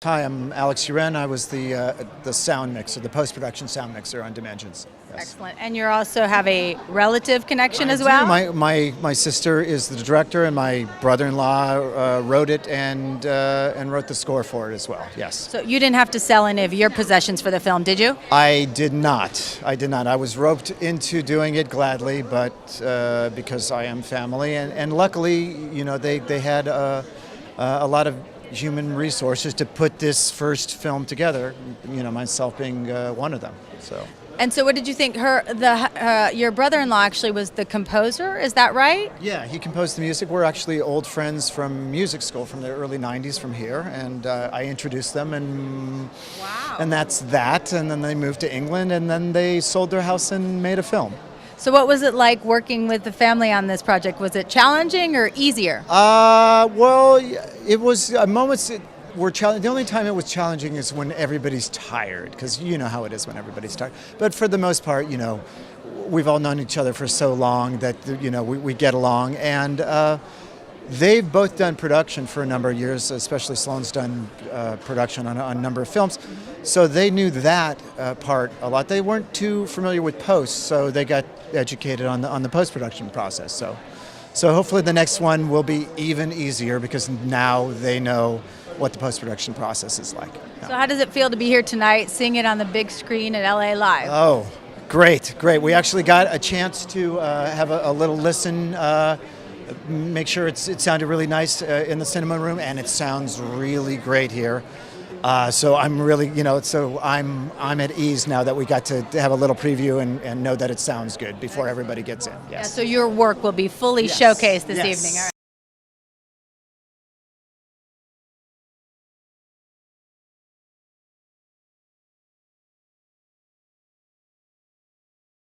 Hi, I'm Alex Uren. I was the sound mixer, the post-production sound mixer on Dimensions. Yes. Excellent. And you also have a relative connection as I well? do. My sister is the director, and my brother-in-law wrote it and wrote the score for it as well. Yes. So you didn't have to sell any of your possessions for the film, did you? I did not. I was roped into doing it gladly, but because I am family, and luckily, they had a lot of human resources to put this first film together. Myself being one of them. So. And so, what did you think? Your brother-in-law actually was the composer. Is that right? Yeah, he composed the music. We're actually old friends from music school from the early '90s from here, and I introduced them, and Wow. and that's that. And then they moved to England, and then they sold their house and made a film. So, what was it like working with the family on this project? Was it challenging or easier? Well, it was moments. Were challenging. The only time it was challenging is when everybody's tired, because you know how it is when everybody's tired. But for the most part, we've all known each other for so long that we get along, and they've both done production for a number of years. Especially Sloane's done production on a number of films, so they knew that part a lot. They weren't too familiar with post, so they got educated on the post-production process. So hopefully the next one will be even easier because now they know what the post-production process is like. So, how does it feel to be here tonight, seeing it on the big screen at LA Live? Oh, great. We actually got a chance to have a little listen, make sure it sounded really nice in the cinema room, and it sounds really great here. So I'm really, so I'm at ease now that we got to have a little preview and know that it sounds good before everybody gets in. Yes. Yeah, so your work will be fully Yes. showcased this Yes. evening. All right.